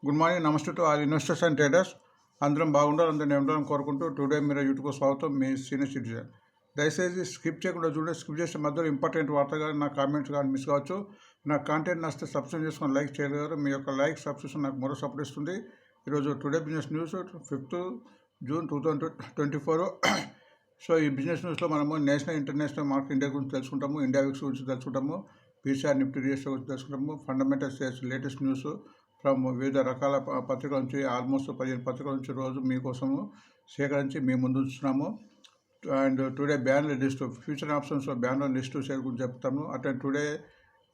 Good morning, నమస్తే to all investors and traders. అందరం బాగుండాలి, అందరం ఉండాలని కోరుకుంటూ టుడే మీరు యూట్యూబ్ స్వాగతం. మీ సీనియర్ సిటిజన్. దయచేసి స్కిప్ చేయకుండా చూడండి. స్కిప్ చేసే మధ్యలో ఇంపార్టెంట్ వార్త కానీ నా కామెంట్స్ కానీ మిస్ కావచ్చు. నా కాంటెంట్ నచ్చితే సబ్స్క్రైబ్ చేసుకొని లైక్ చేయగలరు. మీ యొక్క లైక్ సబ్స్క్రిప్షన్ నాకు మరో సపోర్ట్ ఇస్తుంది. ఈరోజు today business news 5th June 2024. So ఈ బిజినెస్ న్యూస్లో మనము నేషనల్ ఇంటర్నేషనల్ మార్కెట్ ఇండియా గురించి తెలుసుకుంటాము, ఇండియా విక్స్ గురించి తెలుసుకుంటాము, పీసీఆర్ నిఫ్టీ రిజిస్టర్ గురించి తెలుసుకుంటాము, fundamental shares latest news from వివిధ రకాల పత్రికల నుంచి ఆల్మోస్ట్ 15 పత్రికల నుంచి రోజు మీకోసము సేకరించి మీ ముందు ఉంచుతున్నాము. And today ban list, future options ban list share గురించి చెప్తాము. అట్లా టుడే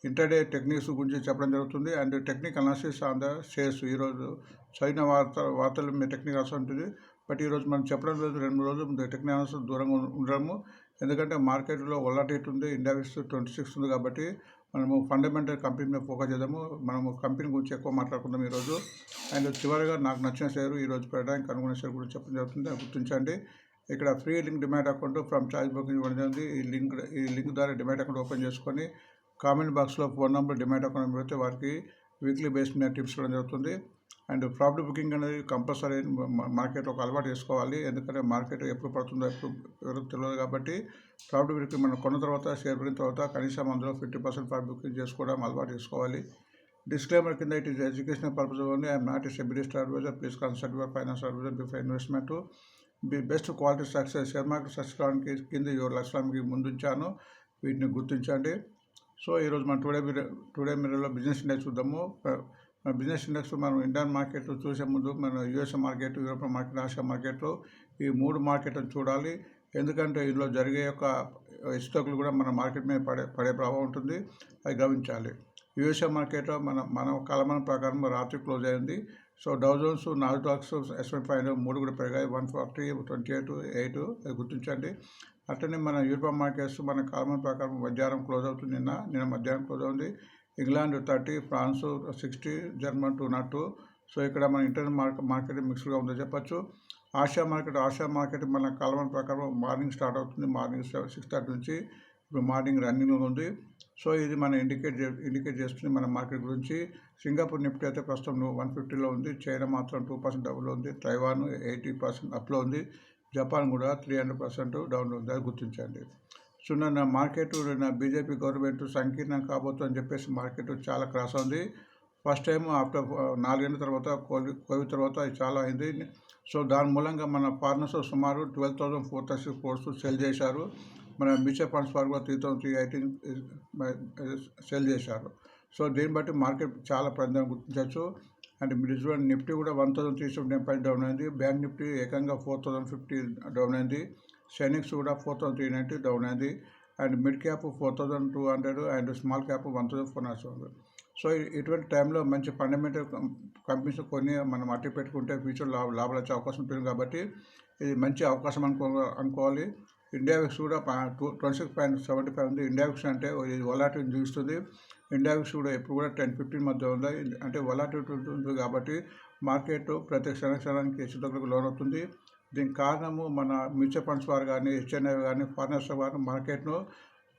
ఇంటర్డే టెక్నిక్స్ గురించి చెప్పడం జరుగుతుంది. And technique analysis on the shares. ఈరోజు చదివిన వార్తలు మీ టెక్నిక్ అనాలిసిస్ ఉంటుంది. బట్ ఈరోజు మనం చెప్పడం లేదు, 2 రోజులు టెక్నిక్ అనాలిసిస్ దూరంగా ఉండడము. ఎందుకంటే మార్కెట్లో వొలటిలిటీ ఉంది, ఇండియా విక్స్ 26 ఉంది. కాబట్టి మనము ఫండమెంటల్ కంపెనీ మీద ఫోకస్ చేద్దాము. మనము కంపెనీ గురించి ఎక్కువ మాట్లాడుకుందాం ఈరోజు. అండ్ చివరిగా నాకు నచ్చిన షేర్, ఈరోజు పెట్టడానికి అనుకున్న షేర్ గురించి చెప్పడం జరుగుతుంది. అది గుర్తించండి. ఇక్కడ free link demat account from choice booking ఇవ్వడం జరిగింది. ఈ లింక్ ద్వారా డిమాట్ అకౌంట్ ఓపెన్ చేసుకొని కామెంట్ బాక్స్లో ఫోన్ నెంబర్ డిమాట్ అకౌంట్ పెడితే వారికి వీక్లీ బేస్ మీద టిప్స్ ఇవ్వడం జరుగుతుంది. అండ్ ప్రాఫిట్ బుకింగ్ అనేది కంపల్సరీ మార్కెట్లో ఒక అలవాటు చేసుకోవాలి. ఎందుకంటే మార్కెట్ ఎప్పుడు పడుతుందో ఎప్పుడు తెలియదు. కాబట్టి ప్రాఫిట్ బుకింగ్ మనం కొన్న తర్వాత షేర్ పెరిగిన తర్వాత కనీసం అందులో 50% ప్రాఫిట్ బుకింగ్ చేసుకోవడం అలవాటు చేసుకోవాలి. డిస్క్లైమర్ కింద it is educational purpose only. I'm not a SEBI registered advisor. Please consult your financial advisor before investment. Best quality success share market success కావడానికి కింద 7 లక్షల మీకు ముందుంచాను. వీటిని గుర్తించండి. సో ఈరోజు మనం టుడే మిర్రర్లో బిజినెస్ ఇండెక్స్ చూద్దాము. బిజినెస్ ఇండెక్స్ మనం ఇండియన్ మార్కెట్ చూసే ముందు మన US market, European market, Asia మార్కెట్లో ఈ 3 మార్కెట్లను చూడాలి. ఎందుకంటే ఇందులో జరిగే యొక్క హెచ్చుతగ్గులు కూడా మన మార్కెట్ మీద పడే ప్రభావం ఉంటుంది. అది గమనించాలి. యూఎస్ఏ మార్కెట్లో మన కాలమానం ప్రకారం రాత్రి క్లోజ్ అయింది. సో డౌ జోన్స్, నాస్డాక్స్, S&P 500 3 కూడా పెరిగాయి. 140, 28, 8 అది గుర్తించండి. అట్లనే మన యూరోపియన్ మార్కెట్స్ మన కాలమానం ప్రకారం మధ్యాహ్నం క్లోజ్ అవుతుంది. నిన్న మధ్యాహ్నం క్లోజ్ అవుతుంది. England 30, France 60, German 202. సో ఇక్కడ మన ఇంటర్నల్ మార్కెట్ మిక్స్డ్గా ఉందని చెప్పచ్చు. ఆసియా మార్కెట్ మన కాలమానం ప్రకారం మార్నింగ్ స్టార్ట్ అవుతుంది. మార్నింగ్ 6:30 నుంచి ఇప్పుడు మార్నింగ్ రన్నింగ్లో ఉంది. సో ఇది మన ఇండికేట్ చేస్తుంది మన మార్కెట్ గురించి. సింగపూర్ నిఫ్టీ అయితే ప్రస్తుతం 150లో ఉంది. చైనా మాత్రం 2% డౌన్లో ఉంది. తైవాన్ 80% అప్లో ఉంది. జపాన్ కూడా 300% డౌన్లో ఉంది. అది గుర్తించండి. సో నా మార్కెట్ బీజేపీ గవర్నమెంట్ సంకీర్ణం కాబోతుందని చెప్పేసి మార్కెట్ చాలా క్రాస్ ఉంది. ఫస్ట్ టైం ఆఫ్టర్ 4 ఏళ్ళ తర్వాత కోవిడ్ తర్వాత ఇది చాలా అయింది. సో దాని మూలంగా మన ఫారినర్స్ సుమారు 12,436 crores సెల్ చేశారు. మన మ్యూచువల్ ఫండ్స్ వారు కూడా 3,318 సెల్ చేశారు. సో దీన్ని బట్టి మార్కెట్ చాలా ప్రధానంగా గుర్తించవచ్చు. అండ్ మీరు చూడండి, నిఫ్టీ కూడా 1,379 డౌన్ అయింది. బ్యాంక్ నిఫ్టీ ఏకంగా 4,050 డౌన్ అయింది. సెనిక్స్ కూడా 4,390 డౌన్ అయింది. And mid cap 4,200 and small cap 1,400. So ఇటువంటి టైంలో మంచి ఫండమెంటల్ కంపెనీస్ కొన్ని మనం అట్టి పెట్టుకుంటే ఫ్యూచర్ లాభాలు వచ్చే అవకాశం ఉంటుంది. కాబట్టి ఇది మంచి అవకాశం అనుకోవాలి. ఇండియా విక్స్ కూడా 26.75 ఉంది. ఇండియా విక్స్ అంటే ఇది వొలాటిలిటీ చూపిస్తుంది. ఇండియా విక్స్ కూడా ఎప్పుడు కూడా 10-15 మధ్య ఉంది. అంటే వొలాటిలిటీ ఉంటుంది కాబట్టి మార్కెట్ ప్రతి క్షణానికి హెచ్చుతగ్గులకు లోనవుతుంది. దీనికి కారణము మన మ్యూచువల్ ఫండ్స్ వారు కానీ, HNI కానీ, ఫారినర్స్ వారు మార్కెట్ను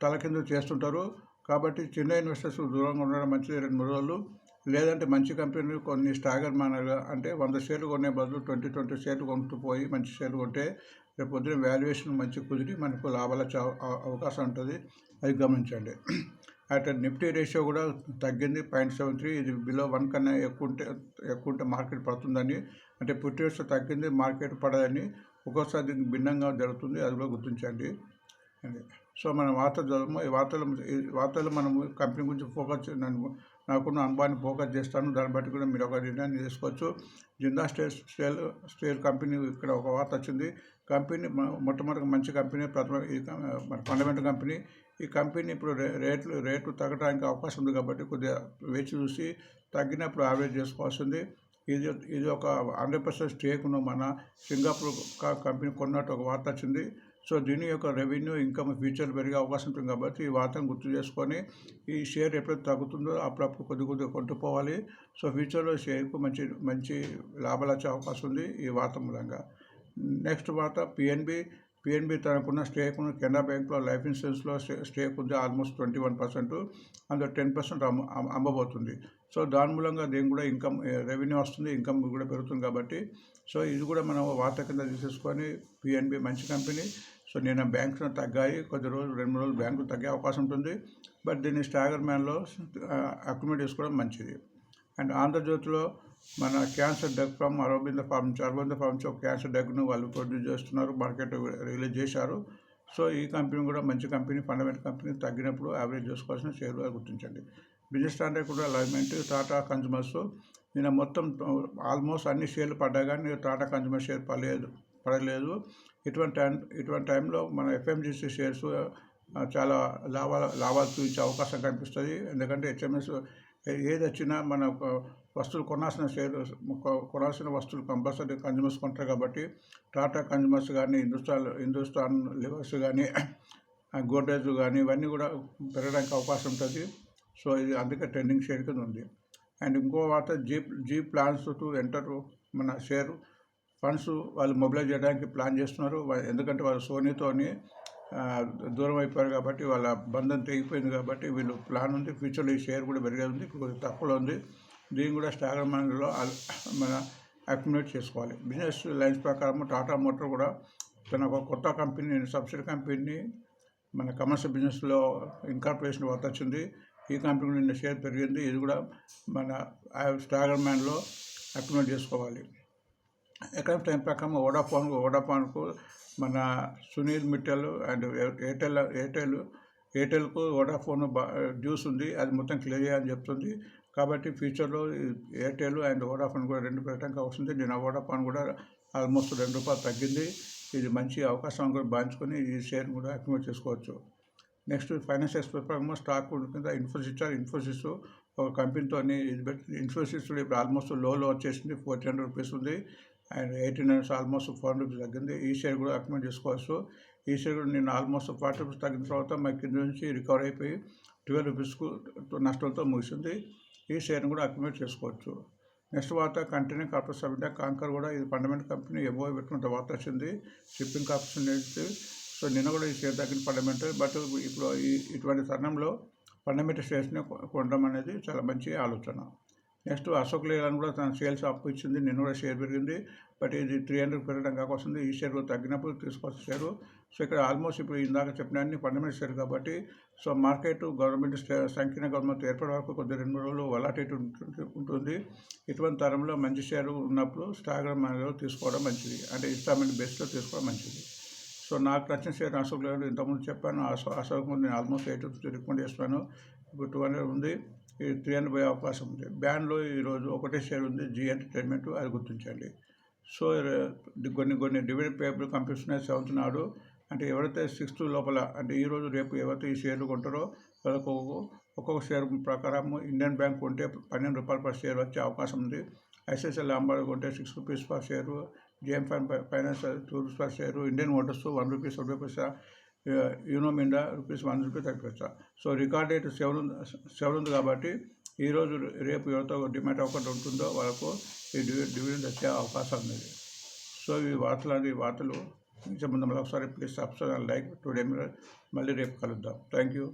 తలకిందులు చేస్తుంటారు. కాబట్టి చిన్న ఇన్వెస్టర్స్ దూరంగా ఉండడం మంచిది 2-3 రోజులు. లేదంటే మంచి కంపెనీలు కొన్ని స్టాగర్ మేనర్గా, అంటే 100 షేర్లు కొనే బదులు 20 షేర్లు కొంటూ పోయి మంచి షేర్లు కొంటే రేపు పొద్దున వాల్యుయేషన్ మంచి కుదిరి మనకు లాభాలు వచ్చే అవకాశం ఉంటుంది. అది గమనించండి. అటు నిఫ్టీ రేషియో కూడా తగ్గింది 0.73. ఇది బిలో 1 కన్నా ఎక్కువ ఉంటే మార్కెట్ పడుతుందని, అంటే పుట్టి రేషియో తగ్గింది మార్కెట్ పడదని. ఒక్కోసారి దీనికి భిన్నంగా జరుగుతుంది, అది కూడా గుర్తించండి. సో మనం వార్తలు చదవము. ఈ వార్తలు మనము కంపెనీ గురించి ఫోకస్, నాకున్న అనుభవాన్ని ఫోకస్ చేస్తాను. దాన్ని బట్టి కూడా మీరు ఒక నిర్ణయం చేసుకోవచ్చు. జిందా స్టీల్ కంపెనీ ఇక్కడ ఒక వార్త వచ్చింది. కంపెనీ మొట్టమొదటి మంచి కంపెనీ, మన ఫండమెంటల్ కంపెనీ. ఈ కంపెనీ ఇప్పుడు రేట్లు తగ్గడానికి అవకాశం ఉంది. కాబట్టి కొద్దిగా వేచి చూసి తగ్గినప్పుడు యావరేజ్ చేసుకోవాల్సింది. ఇది ఒక 100% స్టేక్ను మన సింగపూర్ కంపెనీ కొన్నట్టు ఒక వార్త వచ్చింది. సో దీని యొక్క రెవెన్యూ, ఇన్కమ్, ఫ్యూచర్ పెరిగే అవకాశం ఉంటుంది. కాబట్టి ఈ వార్తను గుర్తు చేసుకొని ఈ షేర్ ఎప్పుడైతే తగ్గుతుందో అప్పుడప్పుడు కొద్దిగా కొంటుపోవాలి. సో ఫ్యూచర్లో షేర్కు మంచి లాభాలు వచ్చే అవకాశం ఉంది ఈ వార్త మూలంగా. నెక్స్ట్ వార్త పిఎన్బి తనకున్న స్టేక్ను కెనరా బ్యాంక్లో లైఫ్ ఇన్సూరెన్స్లో స్టేక్ ఉంది. ఆల్మోస్ట్ 21%. అందులో 10% అమ్మబోతుంది. సో దాని మూలంగా దీనికి కూడా ఇన్కమ్ రెవెన్యూ వస్తుంది, ఇన్కమ్ కూడా పెరుగుతుంది కాబట్టి సో ఇది కూడా మనం వార్త కింద తీసేసుకొని పిఎన్బి మంచి కంపెనీ. సో నేను బ్యాంకులు తగ్గాయి, కొద్ది రోజులు 2-3 రోజులు బ్యాంకులు తగ్గే అవకాశం ఉంటుంది. బట్ దీన్ని స్టాగర్ మ్యాన్లో అక్యుమిలేట్ చేసుకోవడం మంచిది. అండ్ ఆంధ్రజ్యోతిలో మన cancer drug from Aurobindo pharma ఒక క్యాన్సర్ డ్రగ్ను వాళ్ళు ప్రొడ్యూస్ చేస్తున్నారు, మార్కెట్ రిలీజ్ చేశారు. సో ఈ కంపెనీ కూడా మంచి కంపెనీ, ఫండమెంటల్ కంపెనీ. తగ్గినప్పుడు యావరేజ్ చేసుకోవాల్సిన షేర్గా గుర్తించండి. బిజినెస్ స్టాండర్డ్ కూడా అలైన్మెంట్. టాటా కన్జ్యూమర్స్ నిన్న మొత్తం ఆల్మోస్ట్ అన్ని షేర్లు పడ్డాయి, కానీ టాటా కన్జ్యూమర్ షేర్ పడలేదు. ఇటువంటి టైంలో మన ఎఫ్ఎంజీసీ షేర్స్ చాలా లాభాలు చూపించే అవకాశం కనిపిస్తుంది. ఎందుకంటే హెచ్ఎంఎస్ ఏది వచ్చినా మన వస్తువులు కొనాల్సిన వస్తువులు కంపల్సరీ కన్జ్యూమర్స్ కొంటారు కాబట్టి టాటా కన్జ్యూమర్స్ కానీ, హిందుస్థాన్ లివర్స్ కానీ, గోడ్రేజ్ కానీ ఇవన్నీ కూడా పెరగడానికి అవకాశం ఉంటుంది. సో ఇది అందుకే ట్రెండింగ్ షేర్ కింద ఉంది. అండ్ ఇంకో వార్త, జీ ప్లాన్స్ టు ఎంటర్ మన షేర్ ఫండ్స్ వాళ్ళు మొబిలైజ్ చేయడానికి ప్లాన్ చేస్తున్నారు. ఎందుకంటే వాళ్ళు సోనీతోని దూరం అయిపోయారు కాబట్టి వాళ్ళ బంధం తెగిపోయింది కాబట్టి వీళ్ళు ప్లాన్ ఉంది. ఫ్యూచర్లో ఈ షేర్ కూడా పెరిగేది ఉంది, ఇప్పుడు కొద్దిగా తక్కువలో ఉంది. దీన్ని కూడా స్టాగర్ మ్యాన్లో మన అక్యుమిలేట్ చేసుకోవాలి. బిజినెస్ లైన్స్ ప్రకారం టాటా మోటార్ కూడా తన ఒక కొత్త కంపెనీ, సబ్సిడీ కంపెనీని మన కమర్షియల్ బిజినెస్లో ఇన్కార్పొరేషన్ వార్త వచ్చింది. ఈ కంపెనీ నిన్న షేర్ పెరిగింది. ఇది కూడా మన స్టాగర్ మ్యాన్లో అక్యుమిలేట్ చేసుకోవాలి. ఎకనామిక్ టైం ప్రకారం వోడాఫోన్కు మన సునీల్ మిట్టల్ అండ్ ఎయిర్టెల్కు వోడాఫోన్ డ్యూస్ ఉంది, అది మొత్తం క్లియర్ చేయాలని చెప్తుంది. కాబట్టి ఫ్యూచర్లో ఎయిర్టెల్ అండ్ వోడాఫోన్ కూడా 2 పెట్టడానికి వస్తుంది. నేను వోడాఫోన్ కూడా ఆల్మోస్ట్ ₹2 తగ్గింది. ఇది మంచి అవకాశం కూడా భావించుకొని ఈ షేర్ కూడా అక్యుమిలేట్ చేసుకోవచ్చు. నెక్స్ట్ ఫైనాన్స్ ఎక్స్ప్రెస్ ప్రకారం స్టాక్ కింద ఇన్ఫోసిస్ ఒక కంపెనీతో ఇన్ఫోసిస్ ఇప్పుడు ఆల్మోస్ట్ లోలో వచ్చేసింది, ₹1,400 ఉంది. అండ్ 1800 ఆల్మోస్ట్ ₹400 తగ్గింది. ఈ షేర్ కూడా అక్యుమిలేట్ చేసుకోవచ్చు. ఈ షేర్ కూడా నేను ఆల్మోస్ట్ ₹40 తగ్గిన తర్వాత మా కింద నుంచి రికవర్ అయిపోయి ₹12కు నష్టంతో ముగిసింది. ఈ షేర్ని కూడా అక్యుమిలేట్ చేసుకోవచ్చు. నెక్స్ట్ వార్త, container corporation of India Concor కూడా ఇది ఫండమెంటల్ కంపెనీ ఎంఓ పెట్టుకుంటే వార్త వచ్చింది. షిప్పింగ్ కార్పొరేషన్ నుంచి. సో నిన్న కూడా ఈ షేర్ తగ్గిన ఫండమెంటల్. బట్ ఇప్పుడు ఇటువంటి తరుణంలో ఫండమెంటల్ షేర్స్ని కొనడం అనేది చాలా మంచి ఆలోచన. నెక్స్ట్ అశోక్ లేలాండ్ కూడా తన సేల్స్ అప్పు ఇచ్చింది, నిన్న కూడా షేర్ పెరిగింది. బట్ ఇది 300 పెరగడం కాకొస్తుంది. ఈ షేర్ కూడా తగ్గినప్పుడు తీసుకోవాల్సిన షేరు. సో ఇక్కడ ఆల్మోస్ట్ ఇప్పుడు ఇందాక చెప్పిన అన్ని ఫండమెంటల్ షేర్ కాబట్టి సో మార్కెట్ గవర్నమెంట్ సంకీర్ణ గవర్నమెంట్ ఏర్పడే వరకు కొద్ది 2-3 రోజులు వలాటిలిటీ ఉంటుంది. ఇటువంటి తరంలో మంచి షేర్ ఉన్నప్పుడు స్టాగర్ మ్యాన్లో తీసుకోవడం మంచిది, అంటే ఇన్స్టాల్మెంట్ బేస్లో తీసుకోవడం మంచిది. సో నాకు నచ్చిన షేర్ అశోక్ లేలాండ్ ఇంతకుముందు చెప్పాను. అశోక్ ముందు నేను ఆల్మోస్ట్ 8 రికమెండ్ చేస్తాను. ఇప్పుడు 200 ఉంది, ఈ 300 పోయే అవకాశం ఉంది. బ్యాన్లో ఈరోజు ఒకటే షేర్ ఉంది, జీ ఎంటర్టైన్మెంట్, అది గుర్తించండి. సో కొన్ని డివిడెండ్ పేబుల్ కంపెనీస్ ఉన్నాయి 7th నాడు. అంటే ఎవరైతే 6th లోపల అంటే ఈరోజు రేపు ఎవరైతే ఈ షేర్లు కొంటారో వాళ్ళకు ఒక్కొక్క షేర్ ప్రకారం ఇండియన్ బ్యాంక్ కొంటే ₹12 పర్ షేర్ వచ్చే అవకాశం ఉంది. ఐసిఐసిఐ లాంబార్డ్ కొంటే ₹6 per share, JM Finance ₹2 per share, Indian Motors ₹1 ₹20, Uno Minda ₹1 తగ్గిపోతా. సో రికార్డ్ డేట్ 7 ఉంది కాబట్టి ఈరోజు రేపు ఎవరితో డిమాండ్ అకౌంట్ ఉంటుందో వాళ్ళకు ఈ డివిడెండ్ వచ్చే అవకాశం ఉంది. సో ఈ వార్తలు ఇంతకుముందు మళ్ళీ ఒకసారి please subscribe and like today. మళ్ళీ రేపు కలుద్దాం. Thank you.